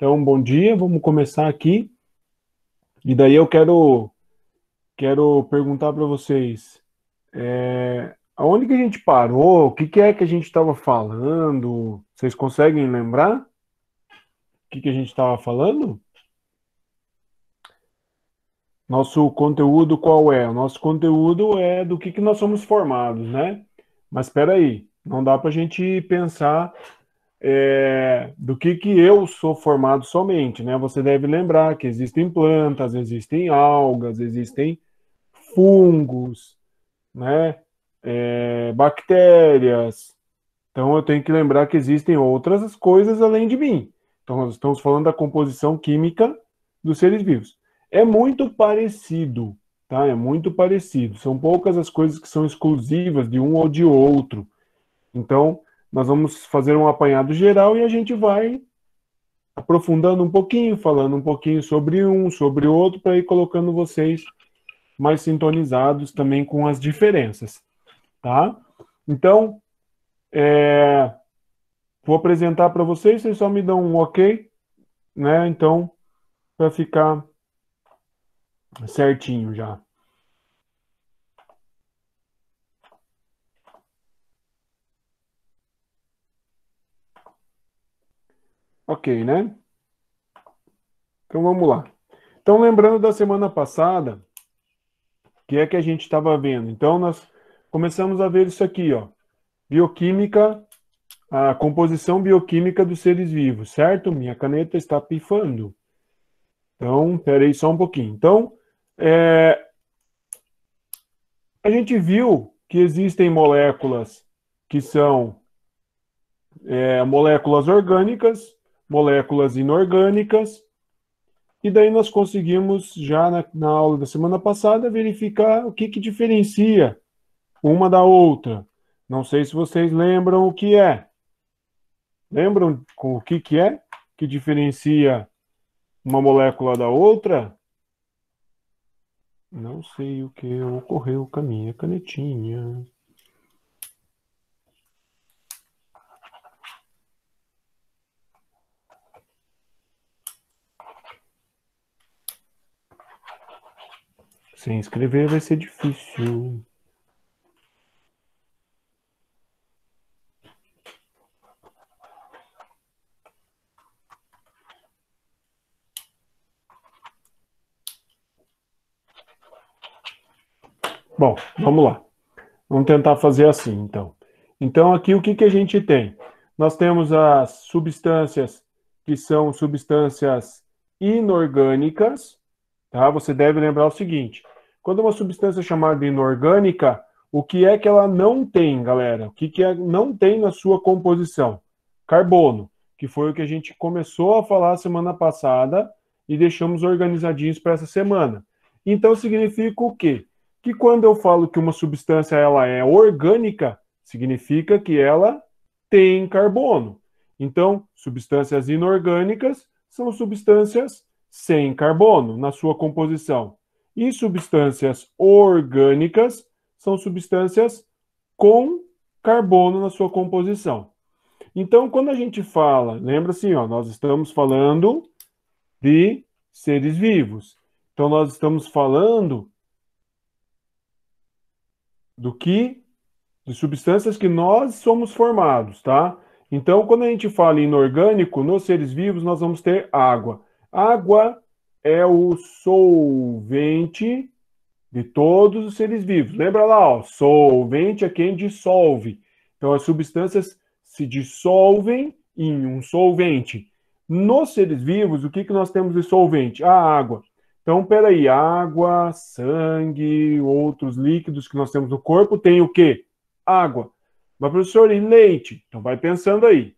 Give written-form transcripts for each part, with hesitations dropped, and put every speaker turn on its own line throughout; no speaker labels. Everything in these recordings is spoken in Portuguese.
Então, bom dia, vamos começar aqui. E daí eu quero perguntar para vocês, aonde que a gente parou? O que que é que a gente estava falando? Vocês conseguem lembrar o que que a gente estava falando? Nosso conteúdo qual é? O nosso conteúdo é do que nós somos formados, né? Mas espera aí, não dá para a gente pensar do que eu sou formado somente, né? Você deve lembrar que existem plantas, existem algas, existem fungos, né? Bactérias. Então eu tenho que lembrar que existem outras coisas além de mim. Então nós estamos falando da composição química dos seres vivos. É muito parecido, tá? É muito parecido. São poucas as coisas que são exclusivas de um ou de outro. Então nós vamos fazer um apanhado geral e a gente vai aprofundando um pouquinho, falando um pouquinho sobre um, sobre outro, para ir colocando vocês mais sintonizados também com as diferenças, tá? Então, vou apresentar para vocês, vocês só me dão um ok, né? Então, para ficar certinho já. Ok, né? Então vamos lá. Então, lembrando da semana passada, que é que a gente estava vendo. Então, nós começamos a ver isso aqui, ó. Bioquímica, a composição bioquímica dos seres vivos, certo? Minha caneta está pifando. Então, peraí só um pouquinho. Então, é, a gente viu que existem moléculas que são moléculas orgânicas, moléculas inorgânicas, e daí nós conseguimos, já na aula da semana passada, verificar o que diferencia uma da outra. Não sei se vocês lembram o que é. Lembram com o que é que diferencia uma molécula da outra? Não sei o que ocorreu com a minha canetinha. Sem escrever vai ser difícil. Bom, vamos lá. Vamos tentar fazer assim, então. Então, aqui o que a gente tem? Nós temos as substâncias que são substâncias inorgânicas, tá? Você deve lembrar o seguinte: quando uma substância é chamada inorgânica, o que é que ela não tem, galera? O que não tem na sua composição? Carbono, que foi o que a gente começou a falar semana passada e deixamos organizadinhos para essa semana. Então, significa o quê? Que quando eu falo que uma substância ela é orgânica, significa que ela tem carbono. Então, substâncias inorgânicas são substâncias sem carbono na sua composição. E substâncias orgânicas são substâncias com carbono na sua composição. Então, quando a gente fala, lembra assim, ó, nós estamos falando de seres vivos. Então, nós estamos falando do que de substâncias que nós somos formados, tá? Então, quando a gente fala em inorgânico, nos seres vivos nós vamos ter água. Água é o solvente de todos os seres vivos. Lembra lá, ó, solvente é quem dissolve. Então, as substâncias se dissolvem em um solvente. Nos seres vivos, o que nós temos de solvente? A água. Então, peraí, água, sangue, outros líquidos que nós temos no corpo, tem o quê? Água. Mas, professor, e leite? Então, vai pensando aí.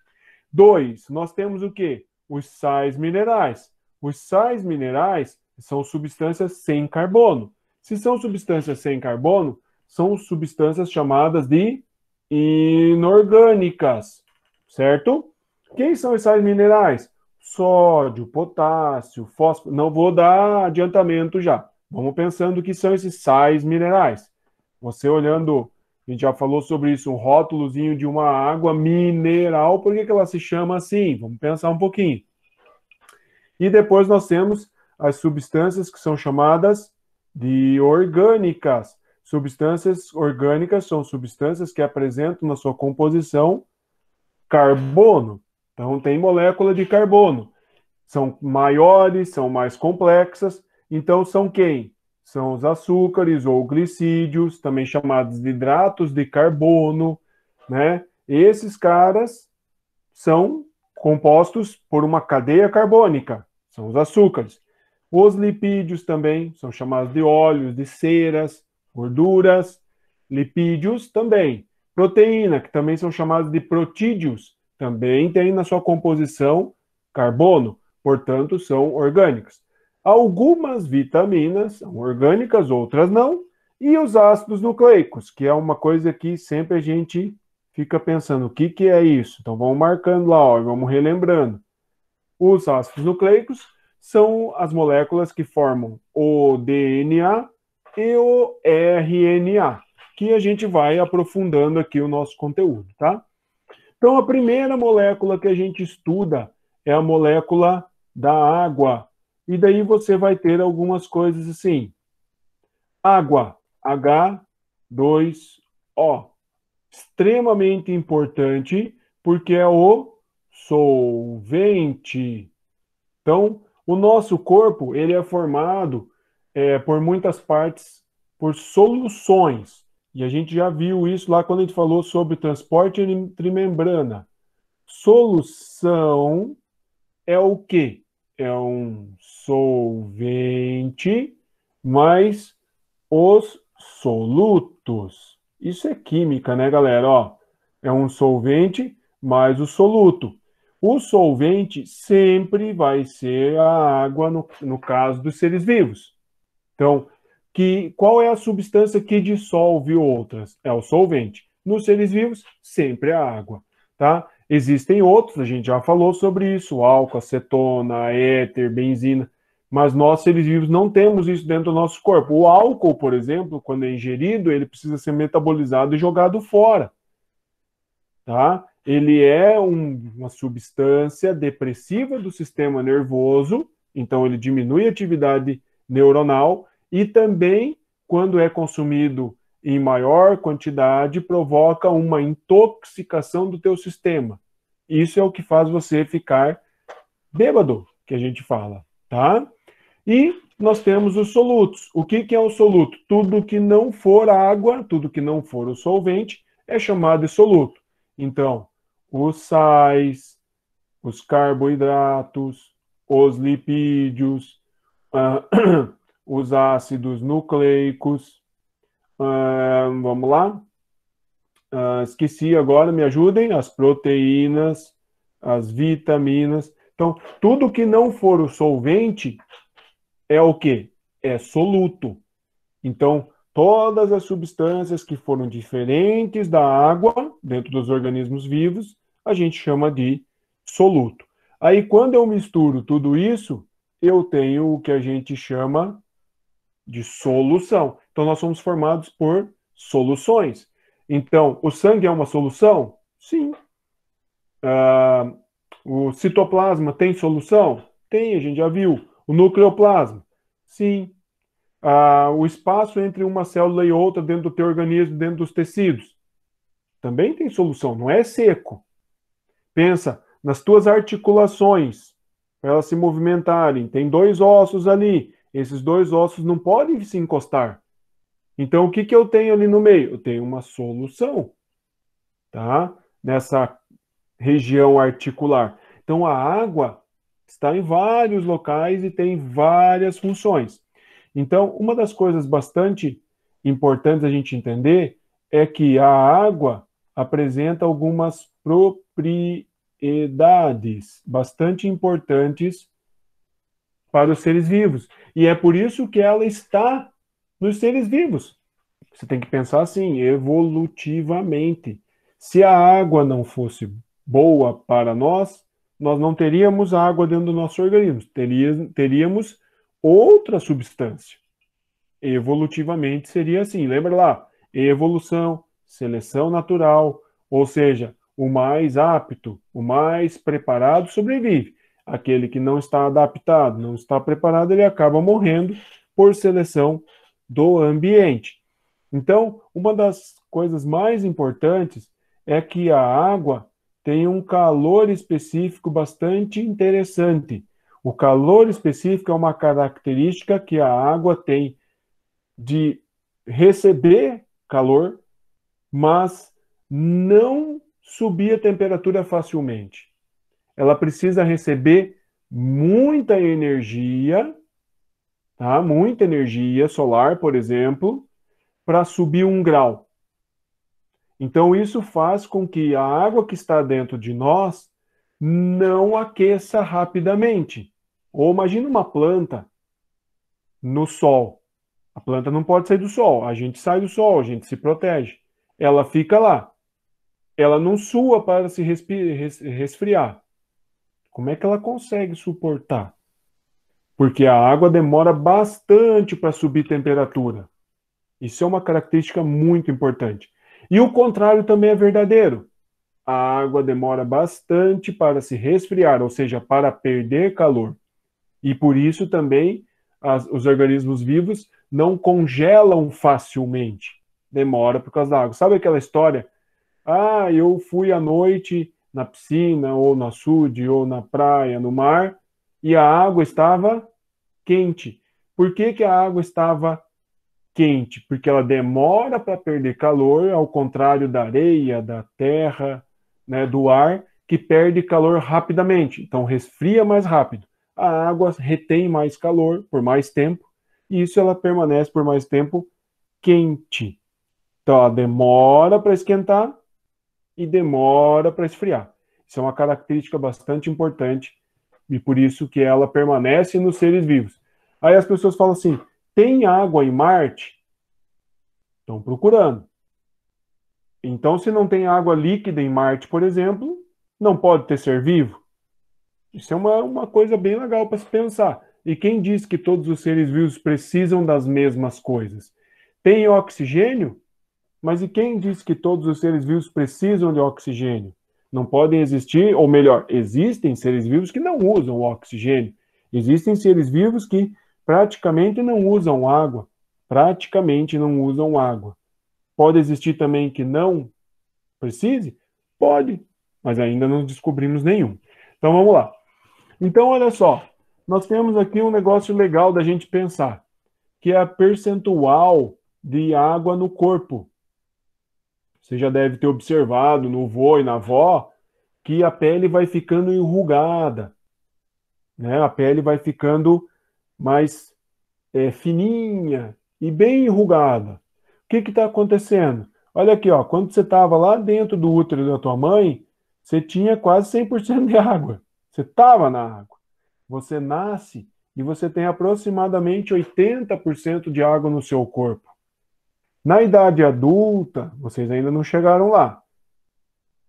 2, nós temos o quê? Os sais minerais. Os sais minerais são substâncias sem carbono. Se são substâncias sem carbono, são substâncias chamadas de inorgânicas, certo? Quem são os sais minerais? Sódio, potássio, fósforo. Não vou dar adiantamento já. Vamos pensando o que são esses sais minerais. Você olhando, a gente já falou sobre isso, um rótulozinho de uma água mineral, por que ela se chama assim? Vamos pensar um pouquinho. E depois nós temos as substâncias que são chamadas de orgânicas. Substâncias orgânicas são substâncias que apresentam na sua composição carbono. Então, tem molécula de carbono. São maiores, são mais complexas. Então, são quem? São os açúcares ou glicídios, também chamados de hidratos de carbono, né? Esses caras são compostos por uma cadeia carbônica, são os açúcares. Os lipídios também são chamados de óleos, de ceras, gorduras. Lipídios também. Proteína, que também são chamados de protídeos, também tem na sua composição carbono, portanto, são orgânicas. Algumas vitaminas são orgânicas, outras não. E os ácidos nucleicos, que é uma coisa que sempre a gente fica pensando, o que, que é isso? Então, vamos marcando lá, ó, vamos relembrando. Os ácidos nucleicos são as moléculas que formam o DNA e o RNA, que a gente vai aprofundando aqui o nosso conteúdo, tá? Então, a primeira molécula que a gente estuda é a molécula da água. E daí você vai ter algumas coisas assim. Água, H2O. Extremamente importante, porque é o solvente. Então, o nosso corpo ele é formado por muitas partes por soluções. E a gente já viu isso lá quando a gente falou sobre transporte entre membrana. Solução é o quê? É um solvente mais os solutos. Isso é química, né, galera? Ó, é um solvente mais o soluto. O solvente sempre vai ser a água, no caso dos seres vivos. Então, qual é a substância que dissolve outras? É o solvente. Nos seres vivos, sempre é a água. Tá? Existem outros, a gente já falou sobre isso, álcool, acetona, éter, benzina, mas nós, seres vivos, não temos isso dentro do nosso corpo. O álcool, por exemplo, quando é ingerido, ele precisa ser metabolizado e jogado fora. Tá? Ele é uma substância depressiva do sistema nervoso, então ele diminui a atividade neuronal e também, quando é consumido em maior quantidade, provoca uma intoxicação do teu sistema. Isso é o que faz você ficar bêbado, que a gente fala, tá? E nós temos os solutos. O que é o soluto? Tudo que não for água, tudo que não for o solvente, é chamado de soluto. Então, os sais, os carboidratos, os lipídios, os ácidos nucleicos, vamos lá, esqueci agora, me ajudem, as proteínas, as vitaminas. Então, tudo que não for o solvente é o quê? É soluto. Então, todas as substâncias que foram diferentes da água, dentro dos organismos vivos, a gente chama de soluto. Aí, quando eu misturo tudo isso, eu tenho o que a gente chama de solução. Então, nós somos formados por soluções. Então, o sangue é uma solução? Sim. O citoplasma tem solução? Tem, a gente já viu. O nucleoplasma? Sim. O espaço entre uma célula e outra dentro do teu organismo, dentro dos tecidos? Também tem solução, não é seco. Pensa nas tuas articulações, para elas se movimentarem. Tem dois ossos ali. Esses dois ossos não podem se encostar. Então, o que eu tenho ali no meio? Eu tenho uma solução, tá? Nessa região articular. Então, a água está em vários locais e tem várias funções. Então, uma das coisas bastante importantes a gente entender é que a água apresenta algumas propriedades bastante importantes para os seres vivos. E é por isso que ela está nos seres vivos. Você tem que pensar assim, evolutivamente. Se a água não fosse boa para nós, nós não teríamos água dentro do nosso organismo. Teríamos outra substância. Evolutivamente seria assim. Lembra lá? Evolução, seleção natural, ou seja, o mais apto, o mais preparado sobrevive. Aquele que não está adaptado, não está preparado, ele acaba morrendo por seleção do ambiente. Então, uma das coisas mais importantes é que a água tem um calor específico bastante interessante. O calor específico é uma característica que a água tem de receber calor, mas não subir a temperatura facilmente. Ela precisa receber muita energia, tá? Muita energia solar, por exemplo, para subir 1 grau. Então, isso faz com que a água que está dentro de nós não aqueça rapidamente. Ou imagina uma planta no sol. A planta não pode sair do sol. A gente sai do sol, a gente se protege. Ela fica lá. Ela não sua para se resfriar. Como é que ela consegue suportar? Porque a água demora bastante para subir temperatura. Isso é uma característica muito importante. E o contrário também é verdadeiro. A água demora bastante para se resfriar, ou seja, para perder calor. E por isso também os organismos vivos não congelam facilmente. Demora por causa da água. Sabe aquela história? Ah, eu fui à noite na piscina, ou no açude, ou na praia, no mar, e a água estava quente. Por que que a água estava quente? Porque ela demora para perder calor, ao contrário da areia, da terra, né, do ar, que perde calor rapidamente. Então resfria mais rápido. A água retém mais calor por mais tempo, e isso ela permanece por mais tempo quente. Então ela demora para esquentar e demora para esfriar. Isso é uma característica bastante importante e por isso que ela permanece nos seres vivos. Aí as pessoas falam assim: tem água em Marte? Estão procurando. Então, se não tem água líquida em Marte, por exemplo, não pode ter ser vivo? Isso é uma coisa bem legal para se pensar. E quem diz que todos os seres vivos precisam das mesmas coisas? Tem oxigênio? Mas e quem diz que todos os seres vivos precisam de oxigênio? Não podem existir, ou melhor, existem seres vivos que não usam oxigênio. Existem seres vivos que praticamente não usam água. Praticamente não usam água. Pode existir também que não precise? Pode, mas ainda não descobrimos nenhum. Então vamos lá. Então, olha só, nós temos aqui um negócio legal da gente pensar, que é a percentual de água no corpo. Você já deve ter observado no vô e na avó que a pele vai ficando enrugada, né? A pele vai ficando mais fininha e bem enrugada. O que está acontecendo? Olha aqui, ó, quando você estava lá dentro do útero da tua mãe, você tinha quase 100% de água. Você estava na água. Você nasce e você tem aproximadamente 80% de água no seu corpo. Na idade adulta, vocês ainda não chegaram lá.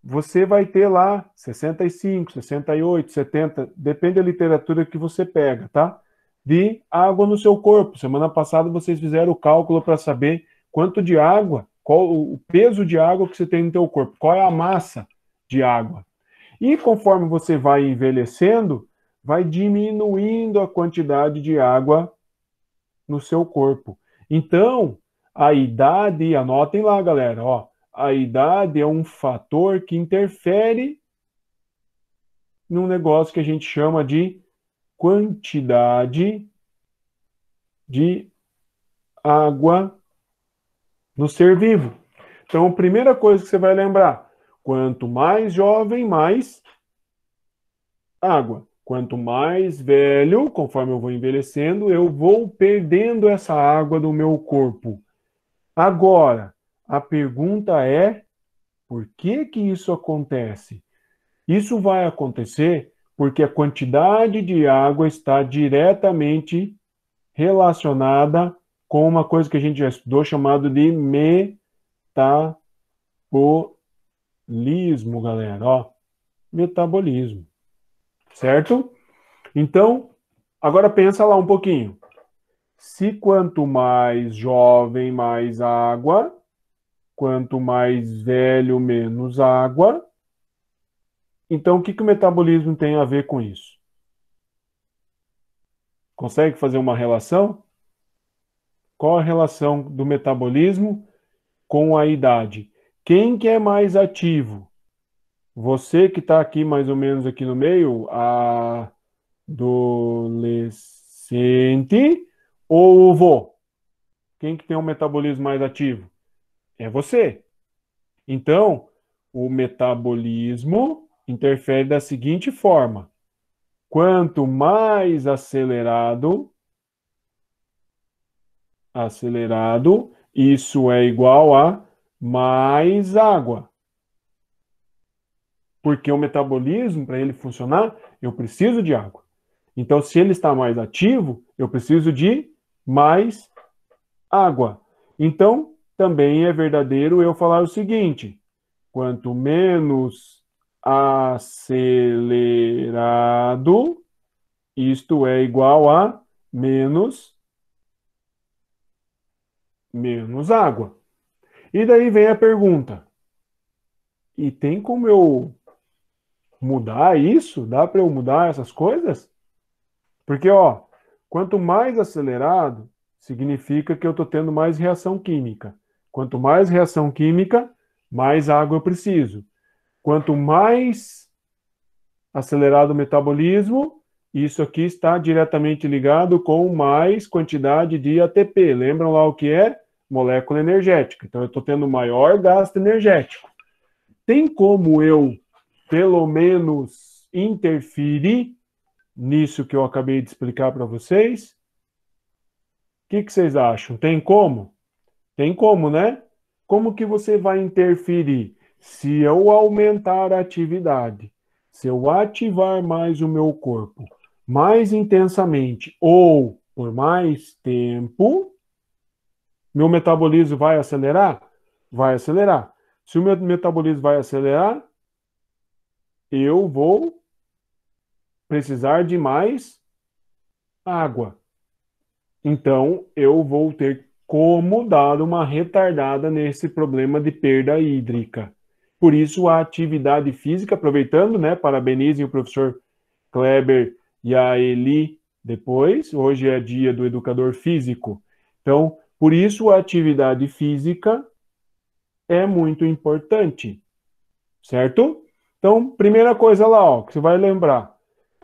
Você vai ter lá 65, 68, 70, depende da literatura que você pega, tá? De água no seu corpo. Semana passada vocês fizeram o cálculo para saber quanto de água, qual o peso de água que você tem no teu corpo, qual é a massa de água. E conforme você vai envelhecendo, vai diminuindo a quantidade de água no seu corpo. Então, a idade, anotem lá, galera, ó, a idade é um fator que interfere num negócio que a gente chama de quantidade de água no ser vivo. Então, a primeira coisa que você vai lembrar, quanto mais jovem, mais água. Quanto mais velho, conforme eu vou envelhecendo, eu vou perdendo essa água do meu corpo. Agora, a pergunta é, por que que isso acontece? Isso vai acontecer porque a quantidade de água está diretamente relacionada com uma coisa que a gente já estudou chamado de metabolismo, galera, ó. Metabolismo, certo? Então, agora pensa lá um pouquinho. Se quanto mais jovem, mais água, quanto mais velho, menos água, então o que que o metabolismo tem a ver com isso? Consegue fazer uma relação? Qual a relação do metabolismo com a idade? Quem que é mais ativo? Você que está aqui mais ou menos aqui no meio, adolescente ou o vô? Quem que tem um metabolismo mais ativo? É você. Então, o metabolismo interfere da seguinte forma: quanto mais acelerado, isso é igual a mais água. Porque o metabolismo, para ele funcionar, eu preciso de água. Então, se ele está mais ativo, eu preciso de mais água. Então, também é verdadeiro eu falar o seguinte: quanto menos acelerado, isto é igual a menos água. E daí vem a pergunta: e tem como eu mudar isso? Dá para eu mudar essas coisas? Porque, ó, quanto mais acelerado, significa que eu estou tendo mais reação química. Quanto mais reação química, mais água eu preciso. Quanto mais acelerado o metabolismo, isso aqui está diretamente ligado com mais quantidade de ATP. Lembram lá o que é? Molécula energética. Então, eu estou tendo maior gasto energético. Tem como eu, pelo menos, interferir nisso que eu acabei de explicar para vocês? O que vocês acham? Tem como? Tem como, né? Como que você vai interferir? Se eu aumentar a atividade, se eu ativar mais o meu corpo, mais intensamente ou por mais tempo, meu metabolismo vai acelerar? Vai acelerar. Se o meu metabolismo vai acelerar, eu vou precisar de mais água. Então, eu vou ter como dar uma retardada nesse problema de perda hídrica. Por isso, a atividade física, aproveitando, né, parabenizem o professor Kleber e a Eli depois, hoje é dia do educador físico. Então, por isso, a atividade física é muito importante, certo? Então, primeira coisa lá, ó, que você vai lembrar.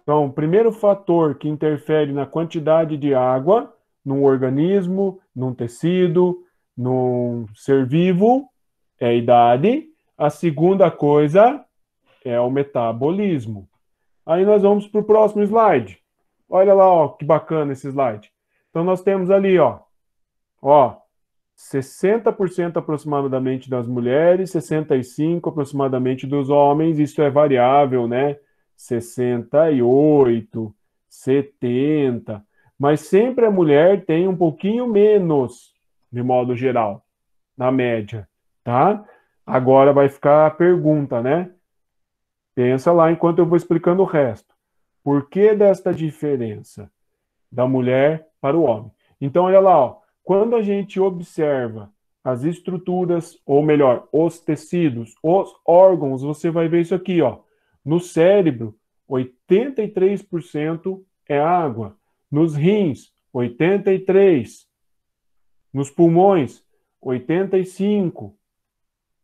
Então, o primeiro fator que interfere na quantidade de água num organismo, num tecido, num ser vivo, é a idade. A segunda coisa é o metabolismo. Aí nós vamos para o próximo slide. Olha lá, ó, que bacana esse slide. Então, nós temos ali, ó, 60% aproximadamente das mulheres, 65% aproximadamente dos homens, isso é variável, né? 68, 70, mas sempre a mulher tem um pouquinho menos, de modo geral, na média, tá? Agora vai ficar a pergunta, né? Pensa lá enquanto eu vou explicando o resto. Por que desta diferença da mulher para o homem? Então, olha lá, ó. Quando a gente observa as estruturas, ou melhor, os tecidos, os órgãos, você vai ver isso aqui, ó. No cérebro, 83% é água. Nos rins, 83%. Nos pulmões, 85%.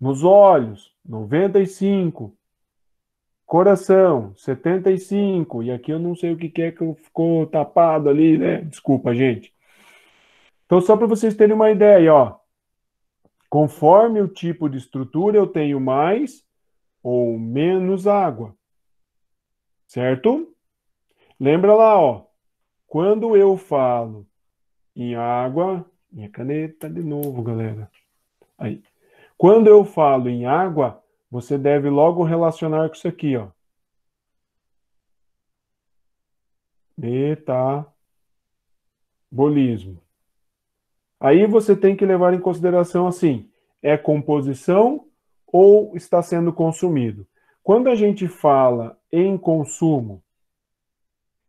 Nos olhos, 95%. Coração, 75%. E aqui eu não sei o que é que ficou tapado ali, né? Desculpa, gente. Então, só para vocês terem uma ideia, ó. Conforme o tipo de estrutura, eu tenho mais ou menos água. Certo? Lembra lá, ó. Quando eu falo em água, minha caneta de novo, galera. Aí. Quando eu falo em água, você deve logo relacionar com isso aqui, ó. Metabolismo. Aí você tem que levar em consideração assim, é composição ou está sendo consumido? Quando a gente fala em consumo,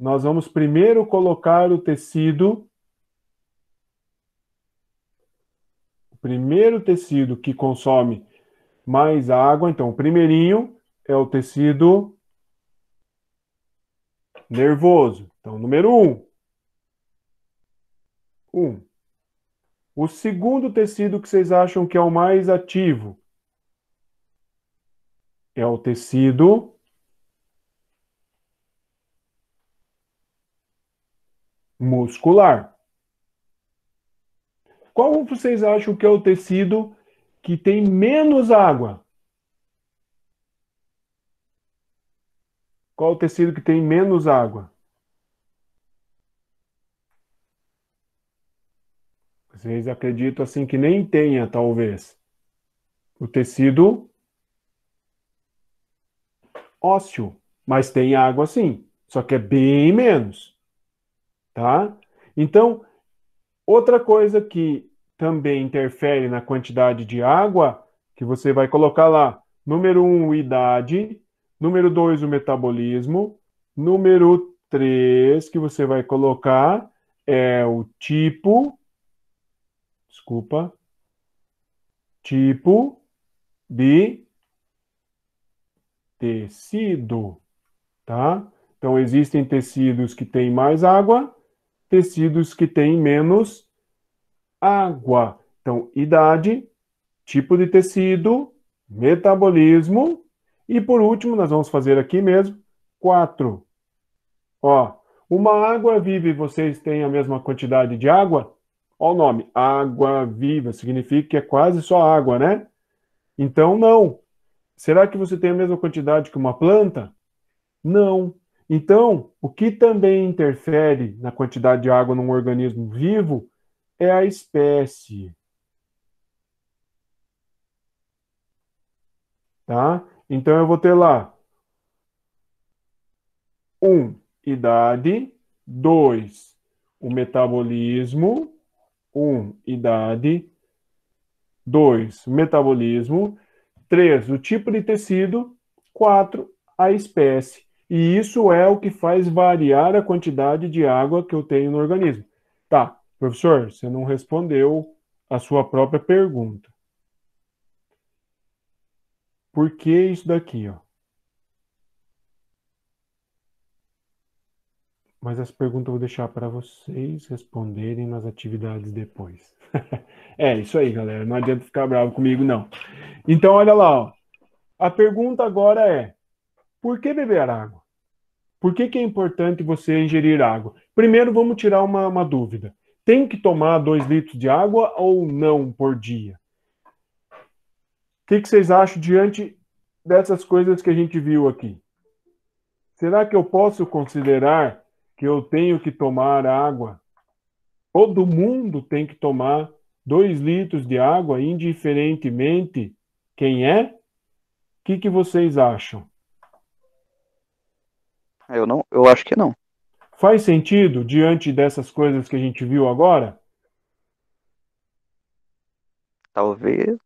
nós vamos primeiro colocar o tecido, o primeiro tecido que consome mais água, então o primeirinho é o tecido nervoso. Então, número 1. Um. O segundo tecido que vocês acham que é o mais ativo é o tecido muscular. Qual vocês acham que é o tecido que tem menos água? Qual o tecido que tem menos água? Vocês acreditam assim que nem tenha, talvez. O tecido ósseo, mas tem água sim, só que é bem menos, tá? Então, outra coisa que também interfere na quantidade de água, que você vai colocar lá, número um, idade, número 2, o metabolismo, número 3, que você vai colocar é o tipo, desculpa, tipo de tecido, tá? Então, existem tecidos que têm mais água, tecidos que têm menos água. Então, idade, tipo de tecido, metabolismo e, por último, nós vamos fazer aqui mesmo, 4. Ó, uma água viva e vocês têm a mesma quantidade de água? Ó o nome, água viva, significa que é quase só água, né? Então, não. Será que você tem a mesma quantidade que uma planta? Não. Então, o que também interfere na quantidade de água num organismo vivo é a espécie, tá? Então, eu vou ter lá um, idade, 2, o metabolismo, idade, 2, o metabolismo, 3, o tipo de tecido, 4, a espécie. E isso é o que faz variar a quantidade de água que eu tenho no organismo. Tá, professor, você não respondeu a sua própria pergunta. Por que isso daqui, ó? Mas essa pergunta eu vou deixar para vocês responderem nas atividades depois. É, isso aí, galera. Não adianta ficar bravo comigo, não. Então, olha lá, ó. A pergunta agora é: por que beber água? Por que é importante você ingerir água? Primeiro, vamos tirar uma dúvida. Tem que tomar 2 litros de água ou não por dia? O que vocês acham diante dessas coisas que a gente viu aqui? Será que eu posso considerar que eu tenho que tomar água? Todo mundo tem que tomar 2 litros de água, indiferentemente quem é? O que vocês acham?
Eu acho que não.
Faz sentido diante dessas coisas que a gente viu agora?
Talvez.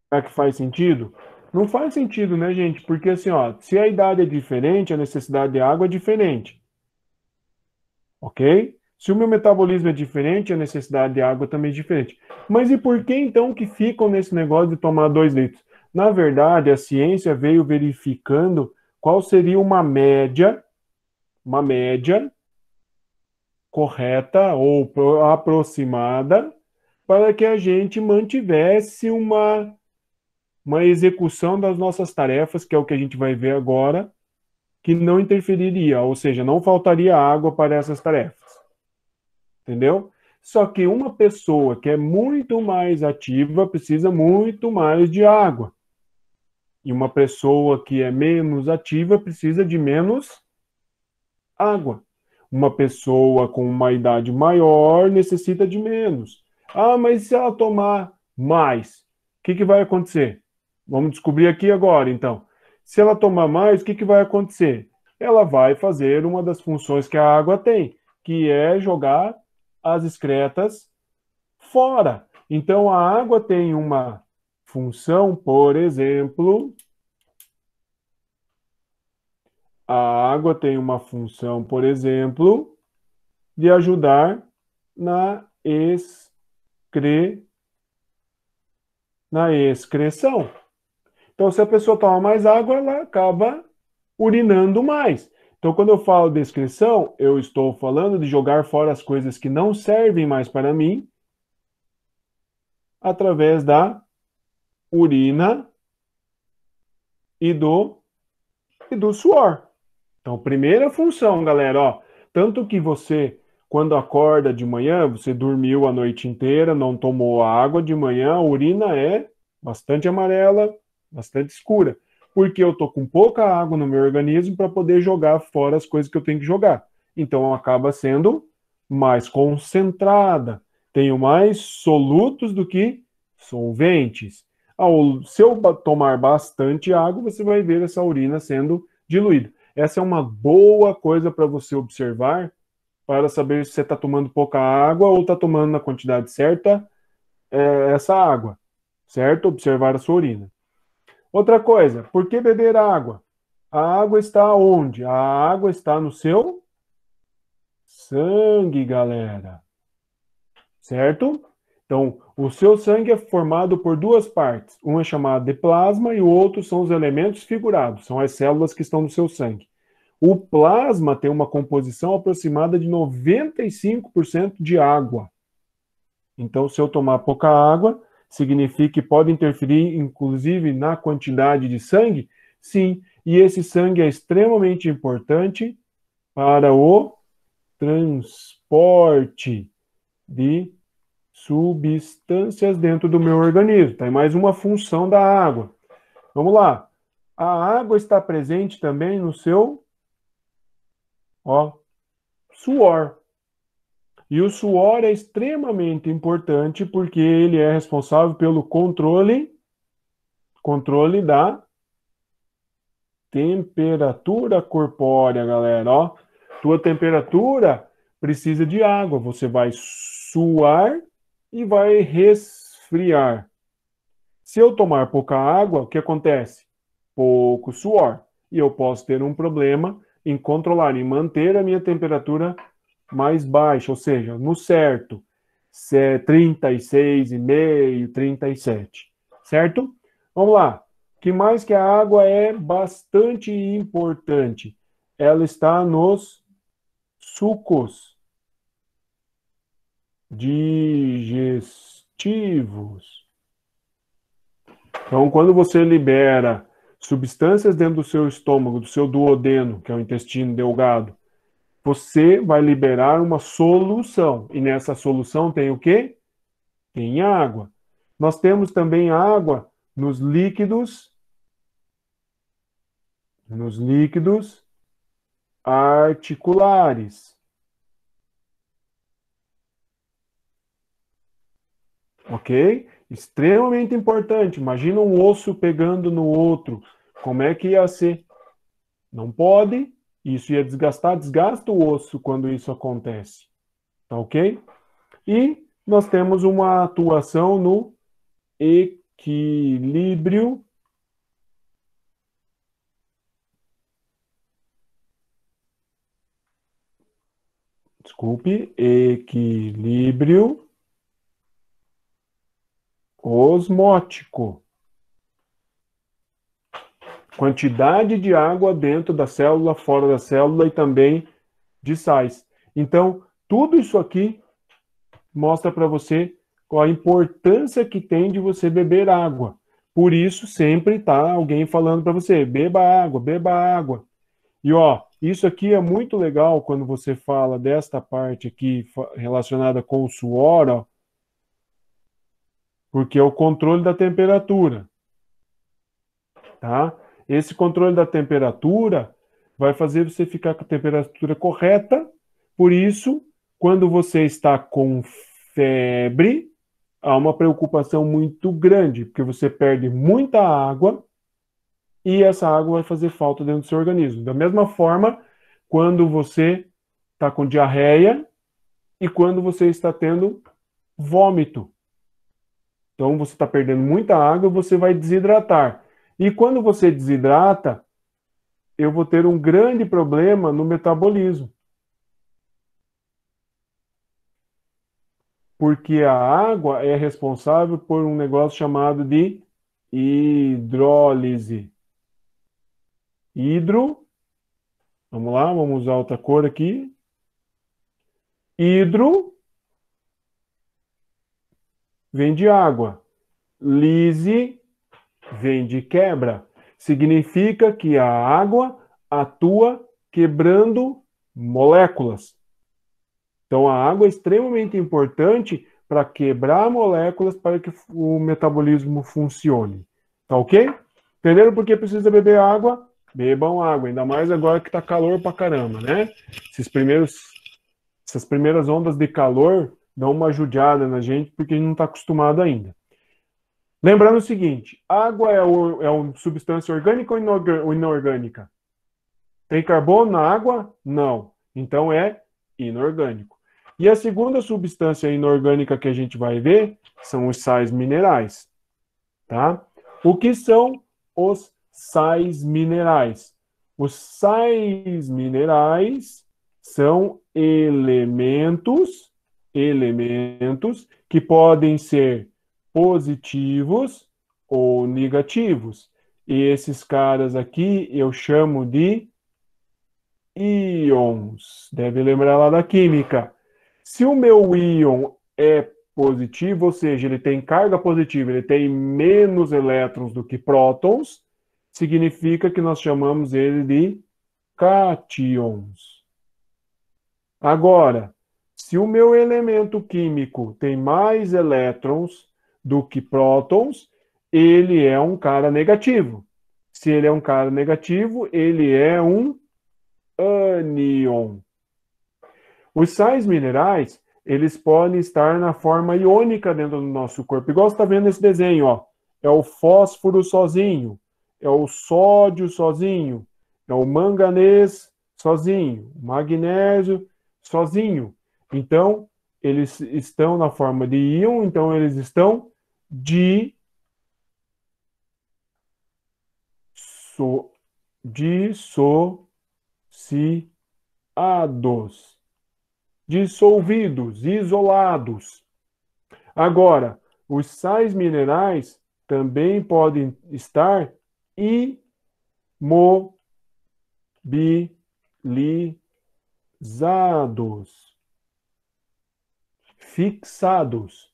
Será que faz sentido? Não faz sentido, né, gente? Porque assim, ó, se a idade é diferente, a necessidade de água é diferente, ok? Se o meu metabolismo é diferente, a necessidade de água também é diferente. Mas e por que então que ficam nesse negócio de tomar 2 litros? Na verdade, a ciência veio verificando qual seria uma média correta ou aproximada para que a gente mantivesse uma execução das nossas tarefas, que é o que a gente vai ver agora, que não interferiria, ou seja, não faltaria água para essas tarefas. Entendeu? Só que uma pessoa que é muito mais ativa precisa muito mais de água. E uma pessoa que é menos ativa precisa de menos água. Uma pessoa com uma idade maior necessita de menos. Ah, mas se ela tomar mais, o que vai acontecer? Vamos descobrir aqui agora, então. Se ela tomar mais, o que vai acontecer? Ela vai fazer uma das funções que a água tem, que é jogar as excretas fora. Então, a água tem uma função, por exemplo, a água tem uma função, por exemplo, de ajudar na, excre... na excreção. Então, se a pessoa toma mais água, ela acaba urinando mais. Então, quando eu falo de excreção, eu estou falando de jogar fora as coisas que não servem mais para mim através da urina e do suor. Então, primeira função, galera, ó, tanto que você, quando acorda de manhã, você dormiu a noite inteira, não tomou água de manhã, a urina é bastante amarela, bastante escura, porque eu tô com pouca água no meu organismo para poder jogar fora as coisas que eu tenho que jogar. Então, acaba sendo mais concentrada, tenho mais solutos do que solventes. Se eu tomar bastante água, você vai ver essa urina sendo diluída. Essa é uma boa coisa para você observar para saber se você está tomando pouca água ou está tomando na quantidade certa essa água, certo? Observar a sua urina. Outra coisa, por que beber água? A água está onde? A água está no seu sangue, galera. Certo? Então, o seu sangue é formado por duas partes. Um é chamado de plasma e o outro são os elementos figurados, são as células que estão no seu sangue. O plasma tem uma composição aproximada de 95% de água. Então, se eu tomar pouca água, significa que pode interferir, inclusive, na quantidade de sangue? Sim, e esse sangue é extremamente importante para o transporte de substâncias dentro do meu organismo. Tem mais uma função da água. Vamos lá. A água está presente também no seu suor. E o suor é extremamente importante porque ele é responsável pelo controle da temperatura corpórea, galera. Ó, tua temperatura precisa de água. Você vai suar e vai resfriar. Se eu tomar pouca água, o que acontece? Pouco suor. E eu posso ter um problema em controlar, em manter a minha temperatura mais baixa, ou seja, no certo, 36,5, 37, certo? Vamos lá. O que mais que a água é bastante importante? Ela está nos sucos digestivos. Então, quando você libera substâncias dentro do seu estômago, do seu duodeno, que é o intestino delgado, você vai liberar uma solução. E nessa solução tem o quê? Tem água. Nós temos também água nos líquidos articulares. Ok? Extremamente importante. Imagina um osso pegando no outro. Como é que ia ser? Não pode. Isso ia desgastar, desgasta o osso quando isso acontece. Tá ok? E nós temos uma atuação no equilíbrio equilíbrio osmótico. Quantidade de água dentro da célula, fora da célula e também de sais. Então, tudo isso aqui mostra para você qual a importância que tem de você beber água. Por isso, sempre está alguém falando para você, beba água, beba água. E ó, isso aqui é muito legal quando você fala desta parte aqui relacionada com o suor, ó, porque é o controle da temperatura, tá? Esse controle da temperatura vai fazer você ficar com a temperatura correta. Por isso, quando você está com febre, há uma preocupação muito grande, porque você perde muita água e essa água vai fazer falta dentro do seu organismo. Da mesma forma, quando você está com diarreia e quando você está tendo vômito. Então, você está perdendo muita água e você vai desidratar. E quando você desidrata, eu vou ter um grande problema no metabolismo. Porque a água é responsável por um negócio chamado de hidrólise. Vamos lá, vamos usar outra cor aqui. Hidro vem de água. Lise vem de quebra. Significa que a água atua quebrando moléculas. Então, a água é extremamente importante para quebrar moléculas para que o metabolismo funcione. Tá ok? Entenderam por que precisa beber água? Bebam água, ainda mais agora que está calor pra caramba, né? Essas primeiras ondas de calor dão uma judiada na gente porque a gente não está acostumado ainda. Lembrando o seguinte, água é uma substância orgânica ou inorgânica? Tem carbono na água? Não. Então é inorgânico. E a segunda substância inorgânica que a gente vai ver são os sais minerais, tá? O que são os sais minerais? Os sais minerais são elementos que podem ser positivos ou negativos. E esses caras aqui eu chamo de íons. Deve lembrar lá da química. Se o meu íon é positivo, ou seja, ele tem carga positiva, ele tem menos elétrons do que prótons, significa que nós chamamos ele de cátions. Agora, se o meu elemento químico tem mais elétrons do que prótons, ele é um cara negativo. Se ele é um cara negativo, ele é um ânion. Os sais minerais, eles podem estar na forma iônica dentro do nosso corpo. Igual você está vendo nesse desenho, ó. É o fósforo sozinho, é o sódio sozinho, é o manganês sozinho, o magnésio sozinho. Então, eles estão na forma de íon, então eles estão dissociados, dissolvidos, isolados. Agora, os sais minerais também podem estar imobilizados, fixados.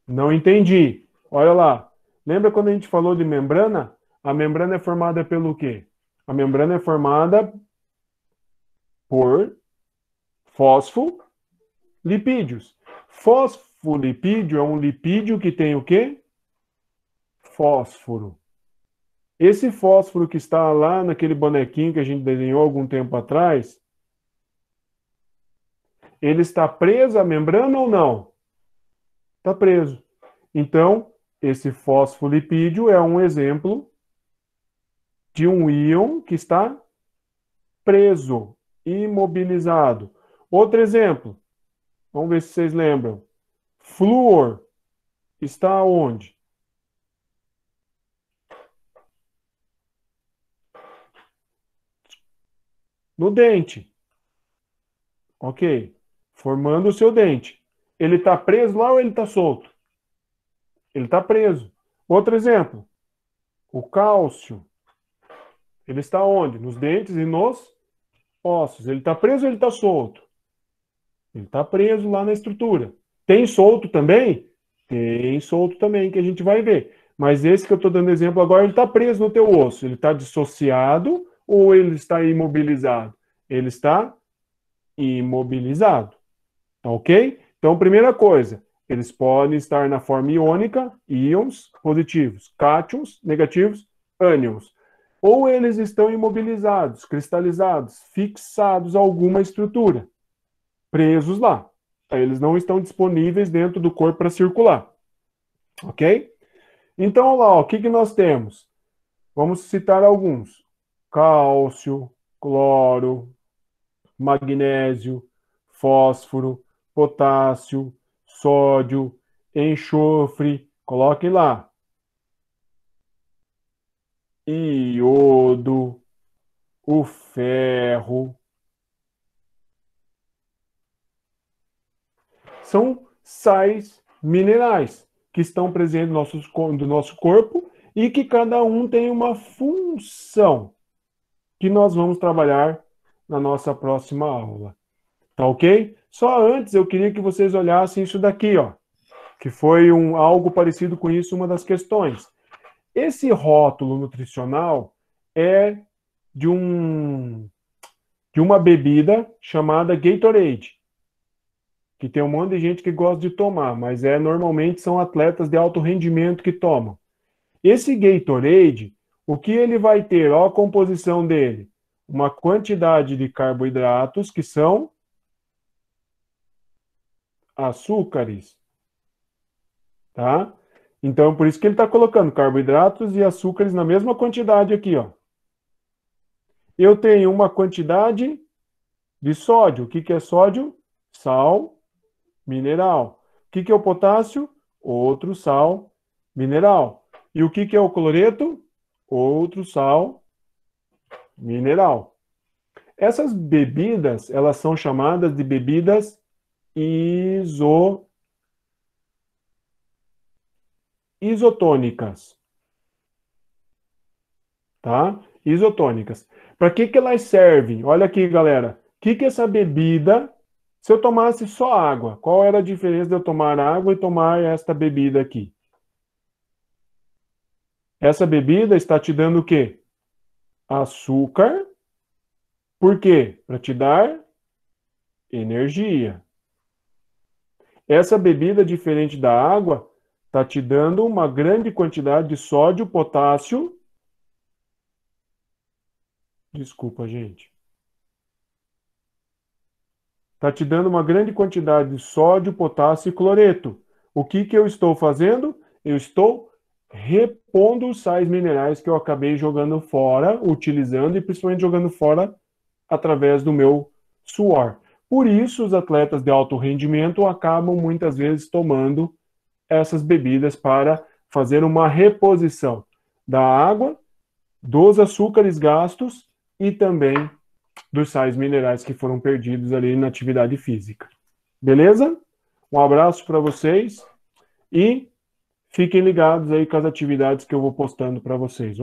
Não entendi. Olha lá. Lembra quando a gente falou de membrana? A membrana é formada pelo quê? A membrana é formada por fosfolipídios. Fosfolipídio é um lipídio que tem o quê? Fósforo. Esse fósforo que está lá naquele bonequinho que a gente desenhou algum tempo atrás, ele está preso à membrana ou não? Está preso. Então, esse fosfolipídio é um exemplo de um íon que está preso, imobilizado. Outro exemplo, vamos ver se vocês lembram. Flúor está onde? No dente. Ok. Formando o seu dente. Ele está preso lá ou ele está solto? Ele está preso. Outro exemplo. O cálcio. Ele está onde? Nos dentes e nos ossos. Ele está preso ou ele está solto? Ele está preso lá na estrutura. Tem solto também? Tem solto também, que a gente vai ver. Mas esse que eu estou dando exemplo agora, ele está preso no teu osso. Ele está dissociado ou ele está imobilizado? Ele está imobilizado. Tá ok? Então, primeira coisa, eles podem estar na forma iônica, íons positivos, cátions negativos, ânions. Ou eles estão imobilizados, cristalizados, fixados a alguma estrutura, presos lá. Eles não estão disponíveis dentro do corpo para circular. Ok? Então, lá, ó, o que nós temos? Vamos citar alguns. Cálcio, cloro, magnésio, fósforo, potássio, sódio, enxofre, coloque lá. Iodo, o ferro. São sais minerais que estão presentes no nosso corpo e que cada um tem uma função que nós vamos trabalhar na nossa próxima aula. Tá ok? Só antes eu queria que vocês olhassem isso daqui, ó, que foi algo parecido com isso, uma das questões. Esse rótulo nutricional é de uma bebida chamada Gatorade, que tem um monte de gente que gosta de tomar, mas normalmente são atletas de alto rendimento que tomam. Esse Gatorade, o que ele vai ter? Olha a composição dele. Uma quantidade de carboidratos, que são açúcares, tá? Então, por isso que ele está colocando carboidratos e açúcares na mesma quantidade aqui, ó. Eu tenho uma quantidade de sódio. O que que é sódio? Sal mineral. O que que é o potássio? Outro sal mineral. E o que que é o cloreto? Outro sal mineral. Essas bebidas, elas são chamadas de bebidas isotônicas. Tá? Isotônicas. Para que elas servem? Olha aqui, galera. O que que essa bebida, se eu tomasse só água, qual era a diferença de eu tomar água e tomar esta bebida aqui? Essa bebida está te dando o quê? Açúcar. Por quê? Para te dar energia. Essa bebida, diferente da água, está te dando uma grande quantidade de sódio, potássio. Desculpa, gente. Está te dando uma grande quantidade de sódio, potássio e cloreto. O que que eu estou fazendo? Eu estou repondo os sais minerais que eu acabei jogando fora, utilizando e principalmente jogando fora através do meu suor. Por isso, os atletas de alto rendimento acabam muitas vezes tomando essas bebidas para fazer uma reposição da água, dos açúcares gastos e também dos sais minerais que foram perdidos ali na atividade física. Beleza? Um abraço para vocês e fiquem ligados aí com as atividades que eu vou postando para vocês.